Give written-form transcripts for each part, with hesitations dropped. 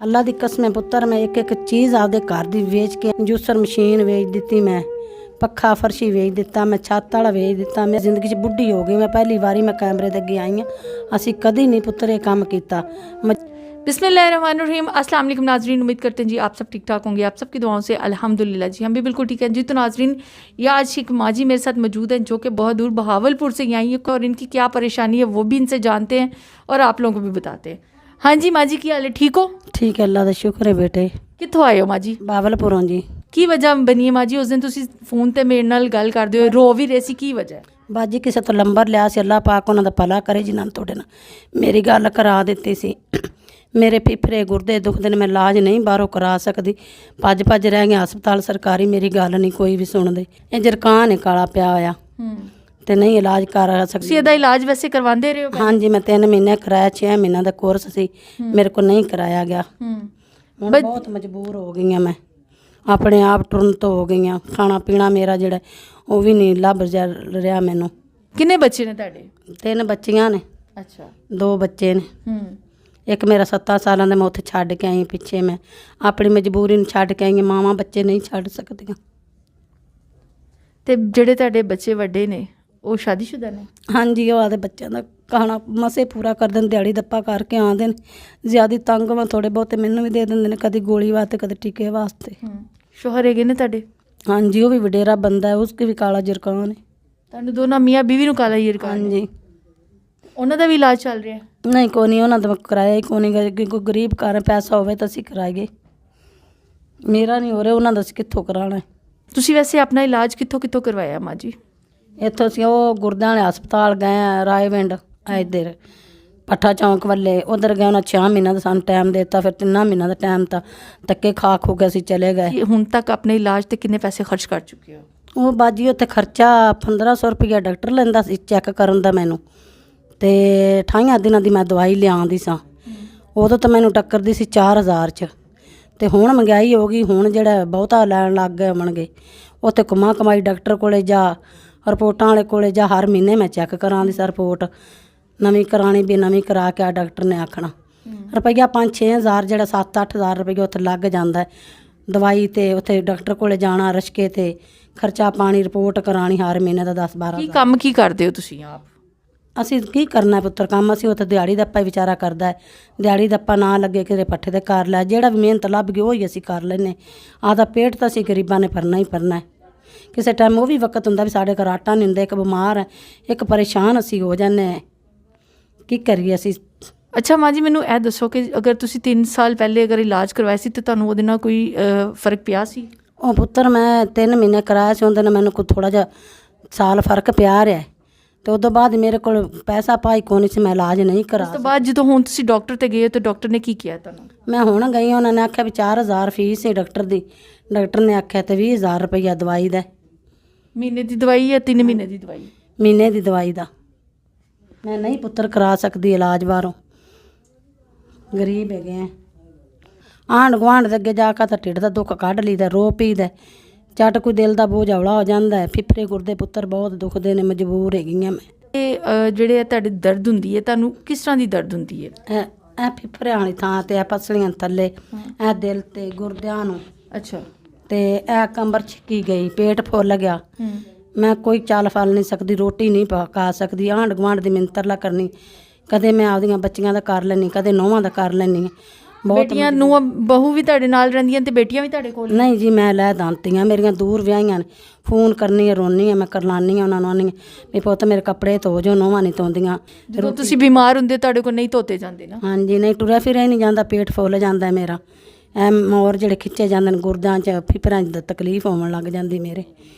ਅੱਲਾ ਦੀ ਕਸਮ ਹੈ ਪੁੱਤਰ, ਮੈਂ ਇੱਕ ਇੱਕ ਚੀਜ਼ ਆਪਦੇ ਘਰ ਦੀ ਵੇਚ ਕੇ, ਜੂਸਰ ਮਸ਼ੀਨ ਵੇਚ ਦਿੱਤੀ, ਮੈਂ ਪੱਖਾ ਫਰਸ਼ੀ ਵੇਚ ਦਿੱਤਾ, ਮੈਂ ਛੱਤ ਵਾਲਾ ਵੇਚ ਦਿੱਤਾ। ਮੈਂ ਜ਼ਿੰਦਗੀ 'ਚ ਬੁੱਢੀ ਹੋ ਗਈ, ਮੈਂ ਪਹਿਲੀ ਵਾਰੀ ਮੈਂ ਕੈਮਰੇ ਦੇ ਅੱਗੇ ਆਈ ਹਾਂ। ਅਸੀਂ ਕਦੀ नहीं पुत्र ये काम किया। बिस्मिल्लाहिर्रहमानिर्रहीम। अस्सलाम वालेकुम नाजरीन, उम्मीद करते हैं जी आप सब ठीक ठाक होंगे, आप सबकी दुआओं से अल्हम्दुलिल्लाह जी हम भी बिल्कुल ठीक हैं जी। तो नाजरीन, ये आज एक माँ जी मेरे साथ मौजूद हैं जो कि बहुत दूर बहावलपुर से आई हैं और इनकी क्या परेशानी है वो भी इनसे जानते हैं और आप लोगों को भी बताते हैं। हाँ जी माँ जी, की हाल है, ठीक हो? ठीक है, अल्लाह का शुक्र है बेटे। कित्थों आए हो माँ जी? बावलपुरों जी। की वजह बनी है माँ जी? उस दिन तुसी फोन ते मेरे नाल गल करदे हो, रो भी रहे सी, की वजह है? बाजी किसी तो लंबर लिया सी, अल्लाह पाक उन्हों का भला करे जिन्होंने थोड़े नाल मेरी गल करा दी सी। मेरे फिफरे गुरदे दुखते ने, मैं इलाज नहीं बाहरों करा सकती, भज भज रह गया हस्पताल सरकारी, मेरी गल नहीं कोई भी सुनते। ये जरकान है काला पिया होया ते नहीं इलाज कर सकती। तुसी इहदा इलाज वैसे करवांदे रहे हो? हाँ जी, मैं 3 महीने कराया, 6 महीनों का कोर्स सी, मेरे को नहीं कराया गया। हुण बहुत मजबूर हो गई मैं, अपने आप टुरन तो हो गई। खाना पीना मेरा जिहड़ा वो भी नहीं लभ रहा मैनू। किन्ने बच्चे ने तुहाडे? 3 बच्चियां ने। अच्छा। 2 बच्चे ने। एक मेरा 7 साल का, मैं उत्थे छड्ड के आई पिछे, मैं अपनी मजबूरी नूं छड्ड के आई। मावां बच्चे नहीं छड्ड सकदियां। ते जिहड़े तुहाडे बच्चे वड्डे ने वो शादीशुदा ने? हाँ जी, वो आदे बच्चों का खाना मसे पूरा कर दें, दिहाड़ी दप्पा करके आते हैं। ज़्यादा तंग वा थोड़े बहुते मैनू भी दे देंगे ने, कभी गोली वास्ते कभी टीके वास्ते। शोहर है ने तुहाडे? हाँ जी, वो भी वडेरा बंदा है, उसकी भी काला जरकान है। तुहानू दोनों मियाँ बीवी नू काला जरकान? हाँ जी। उन्हां दा भी इलाज चल रहा है? नहीं कोई नहीं, उन्होंने तो कराया ही कोई नहीं, क्योंकि गरीब घर है, पैसा होवे तो असीं कराएंगे। मेरा नहीं हो रहा, उन्होंने दस कित्थों कराना है। तुसी वैसे अपना इलाज कित्थों कित्थों करवाया माँ जी? इत्थों असीं वो गुरदां वाले हस्पताल गए, रायविंड इधर पट्ठा चौंक वाले, उधर गए। उन्हें 6 महीना का सानू टाइम देता, फिर 3 महीना का टाइम था, धक्के खा खू के असीं चले गए। हुण तक अपने इलाज ते किन्ने पैसे खर्च कर चुके हो? वो बाजी उत्थे खर्चा 1500 रुपया डॉक्टर लैंदा सी चैक करन दा मैनू, ते 28 दिनां दी मैं दवाई लियांदी सां। उदों तो मैनू टक्करदी सी 4000 च, ते हुण महंगाई हो गई, हुण जिहड़ा बहुता लैण लग गए होणगे। उत्थे घुमा कमाई डॉक्टर कोले जा, रिपोर्टां वाले कोले जा, हर महीने मैं चैक करांदी सी रिपोर्ट, नवीं करानी भी नवीं करा के डॉक्टर ने आखना रुपया 5-6 हज़ार, जिहड़ा 7-8 हज़ार रुपया उत्थे लग जांदा है दवाई ते, उत्थे डॉक्टर कोले जाना, रश्के ते खर्चा पानी, रिपोर्ट करानी हर महीने का 10-12 हज़ार। काम की करदे हो तुसीं आप? असीं की करना है पुत्तर काम, असीं उत्थे दिहाड़ी दप्पा ही विचारा करदा है। दिहाड़ी दप्पा ना लगे किते पट्ठे ते कर लै, जिहड़ा भी मेहनत लभ गई वही असीं कर लैने। आधा पेट तो असीं गरीबां ने भरना ही भरना है। किसी टाइम वो भी वक्त हुंदा भी साढ़े घर आटा नहीं हुंदा, एक बीमार है, एक परेशान असीं हो जाने, की करिए असीं। अच्छा माँ जी, मैनू यह दसो कि अगर तुसी 3 साल पहले अगर इलाज करवाया सी तो तुहानू उहदे नाल कोई फर्क पिया सी? ओ पुत्तर मैं 3 महीने कराया सी, उहदे नाल मैनू कोई थोड़ा जिहा साल फर्क पिया रहा है, तो उस तो बाद मेरे को पैसा पाई कोई नहीं सी, मैं इलाज नहीं करा। उस तो बाद जो हुण तुसी डॉक्टर ते गए तो डॉक्टर ने की किया तुहानू? मैं हुण गई, उन्होंने आख्या भी 4000 फीस है डॉक्टर दी, डॉक्टर ने आख्या तो 20000 रुपया दवाई दा। महीने की दवाई या 3 महीने की दवाई? महीने की दवाई दा। मैं नहीं पुत्तर करा सकती इलाज बाहरों, गरीब है। आंढ गुआंढ दे अगे जाकर तो ढिड दा दुख कढ़ लीदा, रो पीदा, झट कोई दिल दा बोझ हौला हो जाता है। फिफरे गुरदे पुत्तर बहुत दुखते ने, मजबूर हैगी मैं। ਜਿਹੜੇ ਤੁਹਾਡੇ ਦਰਦ ਹੁੰਦੀ ਹੈ, ਤੁਹਾਨੂੰ ਕਿਸ ਤਰ੍ਹਾਂ ਦੀ ਦਰਦ ਹੁੰਦੀ ਹੈ? ਇਹ ਫਿਫਰਿਆਂ ਵਾਲੀ ਥਾਂ ਤੇ, ਇਹ ਪਸਲੀਆਂ ਥੱਲੇ, ਇਹ ਦਿਲ ਤੇ ਗੁਰਦਿਆਂ ਨੂੰ। ਅੱਛਾ। ਤੇ ਇਹ ਕੰਬਰ ਛਿੱਕੀ ਗਈ, ਪੇਟ ਫੁੱਲ ਗਿਆ, ਮੈਂ ਕੋਈ ਚੱਲ ਫਲ ਨਹੀਂ ਸਕਦੀ, ਰੋਟੀ ਨਹੀਂ ਪਕਾ ਸਕਦੀ। ਆਂਢ ਗੁਆਂਢ ਦੀ ਮਿੰਤਰਲਾ ਕਰਨੀ, ਕਦੇ ਮੈਂ ਆਪਦੀਆਂ ਬੱਚੀਆਂ ਦਾ ਕਰ ਲੈਂਦੀ, ਕਦੇ ਨੂੰਹਾਂ ਦਾ ਕਰ ਲੈਂਦੀ। ਬੇਟੀਆਂ ਨੂੰਹਾਂ ਬਹੂ ਵੀ ਤੁਹਾਡੇ ਨਾਲ ਰਹਿੰਦੀਆਂ ਤੇ ਬੇਟੀਆਂ ਵੀ ਤੁਹਾਡੇ ਕੋਲ? ਨਹੀਂ ਜੀ, ਮੈਂ ਲੈ ਦਾਂਤੀਆਂ, ਮੇਰੀਆਂ ਦੂਰ ਵਿਆਹੀਆਂ ਨੇ। ਫੋਨ ਕਰਨੀ ਹੈ, ਰੋਨੀ ਹੈ, ਮੈਂ ਕਰਲਾਨੀ ਹਾਂ ਉਹਨਾਂ ਨੂੰ, ਆਨੀ ਵੀ ਪੁੱਤ ਮੇਰੇ ਕੱਪੜੇ ਧੋ ਜੋ, ਨੂੰਹਾਂ ਨਹੀਂ ਧੋਂਦੀਆਂ। ਜਦੋਂ ਤੁਸੀਂ ਬਿਮਾਰ ਹੁੰਦੇ ਤੁਹਾਡੇ ਕੋਲ ਨਹੀਂ ਧੋਤੇ ਜਾਂਦੇ ਨਾ? ਹਾਂਜੀ, ਨਹੀਂ ਟੁਰਿਆ ਫਿਰਿਆ ਨਹੀਂ ਜਾਂਦਾ, ਪੇਟ ਫੁੱਲ ਜਾਂਦਾ ਮੇਰਾ। ਇਹ ਮੋਰ ਜਿਹੜੇ ਖਿੱਚੇ ਜਾਂਦੇ ਨੇ ਗੁਰਦਾਂ 'ਚ, ਫਿਫਰਾਂ 'ਚ ਤਕਲੀਫ ਹੋਣ ਲੱਗ ਜਾਂਦੀ ਮੇਰੇ।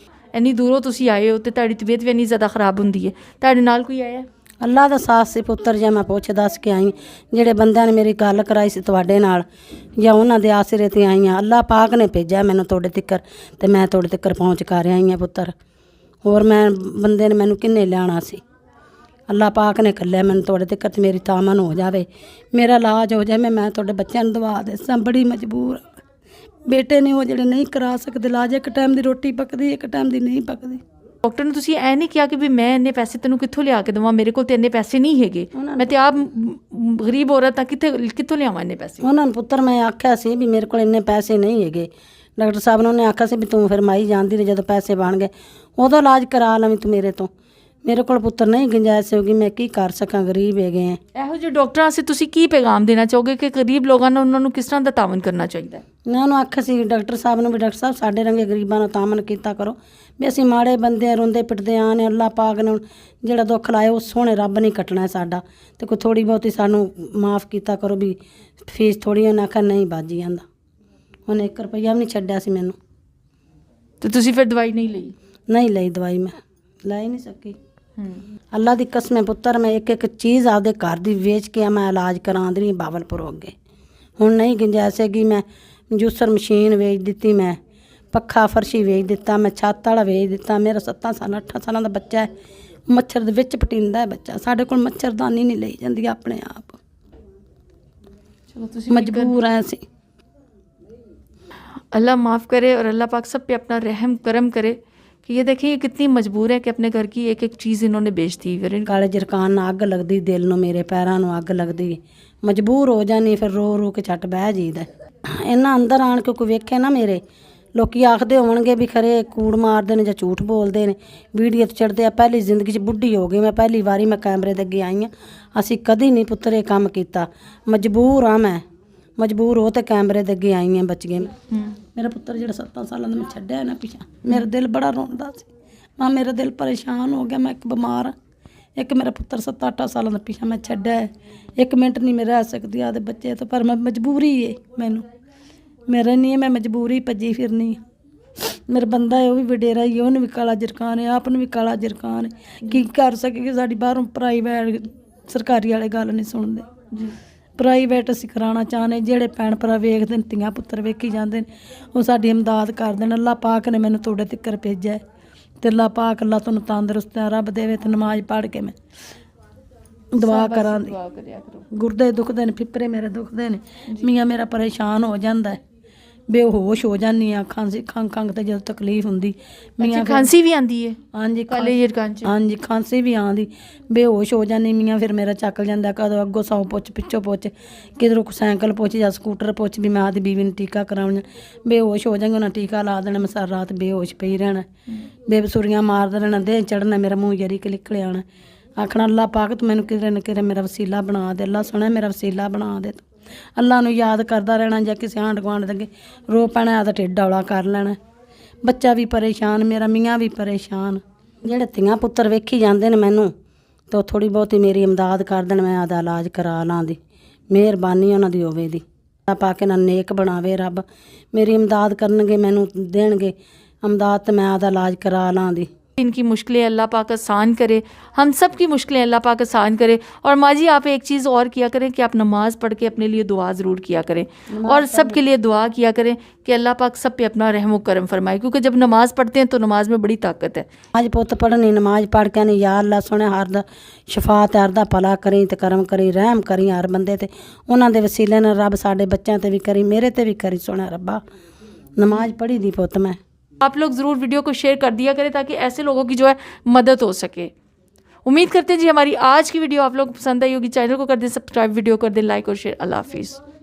ਇੰਨੀ ਦੂਰੋਂ ਤੁਸੀਂ ਆਏ ਹੋ ਤੇ ਤੁਹਾਡੀ ਤਬੀਅਤ ਵੀ ਇੰਨੀ ਜ਼ਿਆਦਾ ਖਰਾਬ ਹੁੰਦੀ ਹੈ, ਤੁਹਾਡੇ ਨਾਲ ਕੋਈ ਆਇਆ? ਅੱਲਾ ਦਾ ਸਾਥ ਸੀ ਪੁੱਤਰ, ਜੇ ਮੈਂ ਪੁੱਛ ਦੱਸ ਕੇ ਆਈ, ਜਿਹੜੇ ਬੰਦਿਆਂ ਨੇ ਮੇਰੀ ਗੱਲ ਕਰਾਈ ਸੀ ਤੁਹਾਡੇ ਨਾਲ, ਜਾਂ ਉਹਨਾਂ ਦੇ ਆਸਰੇ 'ਤੇ ਆਈ ਹਾਂ। ਅੱਲਾ ਪਾਕ ਨੇ ਭੇਜਿਆ ਮੈਨੂੰ ਤੁਹਾਡੇ ਤੱਕ, ਤੇ ਮੈਂ ਤੁਹਾਡੇ ਤੱਕ ਪਹੁੰਚ ਕਰ ਆਈ ਹਾਂ ਪੁੱਤਰ। ਹੋਰ ਮੈਂ ਬੰਦੇ ਨੇ ਮੈਨੂੰ ਕਿੰਨੇ ਲਿਆਉਣਾ ਸੀ, ਅੱਲਾ ਪਾਕ ਨੇ ਘੱਲਿਆ ਮੈਨੂੰ ਤੁਹਾਡੇ ਤੱਕ, ਤੇ ਮੇਰੀ ਤਾਮਨ ਹੋ ਜਾਵੇ, ਮੇਰਾ ਇਲਾਜ ਹੋ ਜਾਵੇ, ਮੈਂ ਤੁਹਾਡੇ ਬੱਚਿਆਂ ਨੂੰ ਦਵਾ ਦੇ ਸਾਂ। ਬੜੀ ਮਜਬੂਰ ਬੇਟੇ ਨੇ ਉਹ ਜਿਹੜੇ ਨਹੀਂ ਕਰਾ ਸਕਦੇ ਇਲਾਜ, ਇੱਕ ਟਾਈਮ ਦੀ ਰੋਟੀ ਪੱਕਦੀ, ਇੱਕ ਟਾਈਮ ਦੀ ਨਹੀਂ ਪੱਕਦੀ। ਡਾਕਟਰ ਨੂੰ ਤੁਸੀਂ ਐ ਨਹੀਂ ਕਿਹਾ ਕਿ ਵੀ ਮੈਂ ਇੰਨੇ ਪੈਸੇ ਤੈਨੂੰ ਕਿੱਥੋਂ ਲਿਆ ਕੇ ਦੇਵਾਂ, ਮੇਰੇ ਕੋਲ ਤੇ ਇੰਨੇ ਪੈਸੇ ਨਹੀਂ ਹੈਗੇ, ਮੈਂ ਤੇ ਆਪ ਗਰੀਬ ਔਰਤ ਆ, ਕਿੱਥੋਂ ਲਿਆਵਾਂ ਇੰਨੇ ਪੈਸੇ? ਉਹਨਾਂ ਨੂੰ ਪੁੱਤਰ ਮੈਂ ਆਖਿਆ ਸੀ ਵੀ ਮੇਰੇ ਕੋਲ ਇੰਨੇ ਪੈਸੇ ਨਹੀਂ ਹੈਗੇ। ਡਾਕਟਰ ਸਾਹਿਬ ਨੇ ਉਹਨੇ ਆਖਿਆ ਸੀ ਵੀ ਤੂੰ ਫਿਰ ਮਾਈ ਜਾਂਦੀ ਰਹੀ, ਜਦੋਂ ਪੈਸੇ ਬਣ ਗਏ ਉਦੋਂ ਇਲਾਜ ਕਰਾ ਲਵੀਂ ਤੂੰ ਮੇਰੇ ਤੋਂ। ਮੇਰੇ ਕੋਲ ਪੁੱਤਰ ਨਹੀਂ ਗੁੰਜਾਇਸ਼ ਹੋਗੀ, ਮੈਂ ਕੀ ਕਰ ਸਕਾਂ, ਗਰੀਬ ਹੈਗੇ ਆ। ਇਹੋ ਜਿਹੇ ਡਾਕਟਰਾਂ ਸੇ ਤੁਸੀਂ ਕੀ ਪੈਗਾਮ ਦੇਣਾ ਚਾਹੋਗੇ ਕਿ ਗਰੀਬ ਲੋਕਾਂ ਨੂੰ ਉਹਨਾਂ ਨੂੰ ਕਿਸ ਤਰ੍ਹਾਂ ਦਾ ਤਾਵਨ ਕਰਨਾ ਚਾਹੀਦਾ ਹੈ? ਮੈਂ ਉਹਨੂੰ ਆਖਿਆ ਸੀ ਡਾਕਟਰ ਸਾਹਿਬ ਨੂੰ ਵੀ ਡਾਕਟਰ ਸਾਹਿਬ ਸਾਡੇ ਰੰਗੇ ਗਰੀਬਾਂ ਨੂੰ ਤਾਮਨ ਕੀਤਾ ਕਰੋ ਵੀ ਅਸੀਂ ਮਾੜੇ ਬੰਦੇ ਆ, ਰੋਂਦੇ ਪਿੱਟਦੇ ਆ ਨੇ, ਅੱਲਾ ਪਾਕ ਨੇ ਜਿਹੜਾ ਦੁੱਖ ਲਾਏ ਉਹ ਸੋਹਣੇ ਰੱਬ ਨਹੀਂ ਕੱਟਣਾ ਸਾਡਾ, ਤੇ ਕੋਈ ਥੋੜ੍ਹੀ ਬਹੁਤੀ ਸਾਨੂੰ ਮਾफ़ ਕੀਤਾ ਕਰੋ ਵੀ ਫੀਸ ਥੋੜ੍ਹੀ। ਉਹਨੇ ਆਖਿਆ ਨਹੀਂ ਬਾਜੀ ਆਂਦਾ, ਉਹਨੇ 1 ਰੁਪਈਆ ਵੀ ਨਹੀਂ ਛੱਡਿਆ ਸੀ ਮੈਨੂੰ। ਤੇ ਤੁਸੀਂ ਫਿਰ ਦਵਾਈ ਨਹੀਂ ਲਈ? ਨਹੀਂ ਲਈ ਦਵਾਈ, ਮੈਂ ਲੈ ਹੀ ਨਹੀਂ ਸਕੀ। ਅੱਲਾ ਦੀ ਕਸਮ ਹੈ ਪੁੱਤਰ, ਮੈਂ ਇੱਕ ਇੱਕ ਚੀਜ਼ ਆਪਦੇ ਘਰ ਦੀ ਵੇਚ ਕੇ ਮੈਂ ਇਲਾਜ ਕਰਾਉਂਦੀ ਰਹੀ ਬਾਵਲਪੁਰ ਅੱਗੇ। ਹੁਣ ਨਹੀਂ ਗੁੰਜਾਇਸ਼ ਹੈਗੀ, ਮੈਂ ਜੂਸਰ ਮਸ਼ੀਨ ਵੇਚ ਦਿੱਤੀ, ਮੈਂ ਪੱਖਾ ਫਰਸ਼ੀ ਵੇਚ ਦਿੱਤਾ, ਮੈਂ ਛੱਤ ਵਾਲਾ ਵੇਚ ਦਿੱਤਾ। ਮੇਰਾ 7 ਸਾਲ 8 ਸਾਲਾਂ ਦਾ ਬੱਚਾ ਹੈ, ਮੱਛਰ ਦੇ ਵਿੱਚ ਪਟੀਂਦਾ ਹੈ ਬੱਚਾ। ਸਾਡੇ ਕੋਲ ਮੱਛਰਦਾਨੀ ਨਹੀਂ ਲਈ ਜਾਂਦੀ ਆਪਣੇ ਆਪ, ਚਲੋ ਤੁਸੀਂ ਮਜਬੂਰ ਐ ਅਸੀਂ। अल्लाह माफ़ करे और अल्लाह पाक सब पे अपना रहम करम करे कि ये देखें ये कितनी मजबूर है कि अपने घर की एक एक चीज़ इन्होंने बेच दी। फिर ਕਾਲੇ ਜਰਕਾਨ ਨਾਲ ਅੱਗ ਲੱਗਦੀ, ਦਿਲ ਨੂੰ ਮੇਰੇ ਪੈਰਾਂ ਨੂੰ ਅੱਗ ਲੱਗਦੀ, ਮਜਬੂਰ ਹੋ ਜਾਨੀ, ਫਿਰ ਰੋ ਰੋ ਕੇ ਛੱਟ ਬਹਿ ਜੀਦਾ। ਇਹਨਾਂ ਅੰਦਰ ਆਣ ਕੇ ਕੋਈ ਵੇਖੇ ਨਾ ਮੇਰੇ, ਲੋਕੀ ਆਖਦੇ ਹੋਣਗੇ ਵੀ ਖਰੇ ਕੂੜ ਮਾਰਦੇ ਨੇ ਜਾਂ ਝੂਠ ਬੋਲਦੇ ਨੇ, ਵੀਡੀਓ ਤੇ ਚੜਦੇ ਆ। ਪਹਿਲੀ ਜ਼ਿੰਦਗੀ 'ਚ ਬੁੱਢੀ ਹੋ ਗਈ ਮੈਂ, ਪਹਿਲੀ ਵਾਰੀ ਮੈਂ ਕੈਮਰੇ ਦੇ ਅੱਗੇ ਆਈ ਹਾਂ। ਅਸੀਂ ਕਦੀ ਨਹੀਂ ਪੁੱਤਰ ਇਹ ਕੰਮ ਕੀਤਾ, ਮਜਬੂਰ ਆ ਮੈਂ, ਮਜਬੂਰ ਹੋ ਤੇ ਕੈਮਰੇ ਦੇ ਅੱਗੇ ਆਈ ਹਾਂ ਬੱਚ ਗਏ। ਮੇਰਾ ਪੁੱਤਰ ਜਿਹੜਾ 7 ਸਾਲਾਂ ਦਾ ਮੈਂ ਛੱਡਿਆ ਨਾ ਪਿੱਛਾ, ਮੇਰਾ ਦਿਲ ਬੜਾ ਰੋਂਦਾ ਸੀ। ਮਾਂ ਮੇਰਾ ਦਿਲ ਪਰੇਸ਼ਾਨ ਹੋ ਗਿਆ, ਮੈਂ ਇੱਕ ਬਿਮਾਰ। ਇੱਕ ਮੇਰਾ ਪੁੱਤਰ 7-8 ਸਾਲਾਂ ਦਾ ਪਿੱਛਾ ਮੈਂ ਛੱਡਿਆ, 1 ਮਿੰਟ ਨਹੀਂ ਮੈਂ ਰਹਿ ਸਕਦੀ ਆਦੇ ਬੱਚੇ ਤੋਂ, ਪਰ ਮੈਂ ਮਜਬੂਰੀ ਏ, ਮੈਨੂੰ ਮੇਰਾ ਨਹੀਂ, ਮੈਂ ਮਜਬੂਰੀ ਭੱਜੀ ਫਿਰਨੀ। ਮੇਰਾ ਬੰਦਾ ਹੈ ਉਹ ਵੀ ਵਡੇਰਾ ਹੀ, ਉਹਨੂੰ ਵੀ ਕਾਲਾ ਜਰਕਾਨ ਹੈ, ਆਪ ਨੂੰ ਵੀ ਕਾਲਾ ਜਰਕਾਨ ਹੈ। ਕੀ ਕਰ ਸਕੇਗੀ, ਸਾਡੀ ਬਾਹਰੋਂ ਪ੍ਰਾਈਵੇਟ ਸਰਕਾਰੀ ਵਾਲੇ ਗੱਲ ਨਹੀਂ ਸੁਣਦੇ ਜੀ। ਪ੍ਰਾਈਵੇਟ ਅਸੀਂ ਕਰਾਉਣਾ ਚਾਹੁੰਦੇ, ਜਿਹੜੇ ਭੈਣ ਭਰਾ ਵੇਖਦੇ ਨੇ, ਧੀਆਂ ਪੁੱਤਰ ਵੇਖੀ ਜਾਂਦੇ ਨੇ, ਉਹ ਸਾਡੀ ਇਮਦਾਦ ਕਰ ਦੇਣ। ਅੱਲਾ ਪਾਕ ਨੇ ਮੈਨੂੰ ਤੁਹਾਡੇ ਤੱਕ ਭੇਜਿਆ, ਤੇ ਅੱਲਾ ਪਾਕ ਅੱਲਾ ਤੁਹਾਨੂੰ ਤੰਦਰੁਸਤ ਰੱਬ ਦੇਵੇ। ਤੇ ਨਮਾਜ਼ ਪੜ੍ਹ ਕੇ ਮੈਂ ਦੁਆ ਕਰਾਂਗੀ। ਗੁਰਦੇ ਦੁਖਦੇ ਨੇ, ਫਿੱਪਰੇ ਮੇਰੇ ਦੁਖਦੇ ਨੇ, ਮੀਆਂ ਮੇਰਾ ਪਰੇਸ਼ਾਨ ਹੋ ਜਾਂਦਾ ਹੈ, ਬੇਹੋਸ਼ ਹੋ ਜਾਂਦੀ ਆ। ਖੰਘ ਤੇ ਜਦੋਂ ਤਕਲੀਫ ਹੁੰਦੀ ਮੀਆਂ, ਖਾਂਸੀ ਵੀ ਆਂਦੀ ਹੈ? ਹਾਂਜੀ ਕਾਲੇ ਜਰਕਾਨ 'ਚ ਹਾਂਜੀ ਖਾਂਸੀ ਵੀ ਆਉਂਦੀ, ਬੇਹੋਸ਼ ਹੋ ਜਾਂਦੀ ਮੀਆਂ। ਫਿਰ ਮੇਰਾ ਚੱਕ ਜਾਂਦਾ, ਕਦੋਂ ਅੱਗੋਂ ਸੌ ਪੁੱਛ ਪਿੱਛੋਂ ਪੁੱਛ, ਕਿਧਰੋਂ ਸਾਈਕਲ ਪੁੱਛ ਜਾਂ ਸਕੂਟਰ ਪੁੱਛ ਵੀ ਮੈਂ ਆਦੀ ਬੀਵੀ ਨੂੰ ਟੀਕਾ ਕਰਾਉਣਾ। ਬੇਹੋਸ਼ ਹੋ ਜਾਂਗੇ, ਉਹਨਾਂ ਟੀਕਾ ਲਾ ਦੇਣਾ, ਮੈਂ ਸਾਰੀ ਰਾਤ ਬੇਹੋਸ਼ ਪਈ ਰਹਿਣਾ, ਬੇਬਸੁਰੀਆਂ ਮਾਰਦਾ ਰਹਿਣਾ, ਦੇਹ ਚੜ੍ਹਨਾ, ਮੇਰਾ ਮੂੰਹ ਜਰੀ ਕੇ ਨਿਕਲ ਆਉਣਾ। ਆਖਣਾ ਅੱਲਾ ਪਾਕ ਤੂੰ ਮੈਨੂੰ ਕਿਤੇ ਨਾ ਕਿਤੇ ਮੇਰਾ ਵਸੀਲਾ ਬਣਾ ਦੇ, ਅੱਲਾ ਸੁਣਿਆ ਮੇਰਾ ਵਸੀਲਾ ਬਣਾ ਦੇ। ਅੱਲਾ ਨੂੰ ਯਾਦ ਕਰਦਾ ਰਹਿਣਾ, ਜਾਂ ਕਿਸੇ ਆਂਢ ਗੁਆਂਢ ਦੇ ਅੱਗੇ ਰੋ ਪੈਣਾ, ਆਦਾ ਢਿੱਡ ਹੌਲਾ ਕਰ ਲੈਣਾ। ਬੱਚਾ ਵੀ ਪਰੇਸ਼ਾਨ, ਮੇਰਾ ਮੀਆਂ ਵੀ ਪਰੇਸ਼ਾਨ। ਜਿਹੜੇ ਧੀਆਂ ਪੁੱਤਰ ਵੇਖੀ ਜਾਂਦੇ ਨੇ ਮੈਨੂੰ, ਤਾਂ ਥੋੜ੍ਹੀ ਬਹੁਤੀ ਮੇਰੀ ਇਮਦਾਦ ਕਰ ਦੇਣ, ਮੈਂ ਆਦਾ ਇਲਾਜ ਕਰਾ ਲਾਂ ਦੀ। ਮਿਹਰਬਾਨੀ ਉਹਨਾਂ ਦੀ ਹੋਵੇ ਦੀ, ਪਾ ਕੇ ਨਾ ਨੇਕ ਬਣਾਵੇ ਰੱਬ। ਮੇਰੀ ਇਮਦਾਦ ਕਰਨਗੇ, ਮੈਨੂੰ ਦੇਣਗੇ ਇਮਦਾਦ, ਤੇ ਮੈਂ ਆਦਾ इलाज करा ਲਾਂ ਦੀ। इनकी मुश्किलें अल्लाह पाक आसान करे, हम सब की मुश्किलें अल्लाह पाक आसान करे। और माँ जी आप एक चीज़ और किया करें कि आप नमाज़ पढ़ के अपने लिए दुआ ज़रूर किया करें, और सब के लिए दुआ किया करें कि अल्लाह पाक सब पे अपना रहम करम फरमाए, क्योंकि जब नमाज़ पढ़ते हैं तो नमाज में बड़ी ताकत है। आज पुत पढ़नी, नमाज पढ़ के नहीं, या अल्लाह सुने हर दा शफात, हर दा भला करी ते करम करी, रहम करी हर बंदे ते, उन्हां दे वसीले नाल रब साडे बच्चों ते भी करी, मेरे ते भी करी। सुने रब्बा नमाज पढ़ी दी पुत मैं। आप लोग ज़रूर वीडियो को शेयर कर दिया करें ताकि ऐसे लोगों की जो है मदद हो सके। उम्मीद करते हैं जी हमारी आज की वीडियो आप लोग पसंद आई होगी। चैनल को कर दें सब्सक्राइब, वीडियो कर दें लाइक और शेयर। अल्लाह हाफिज़।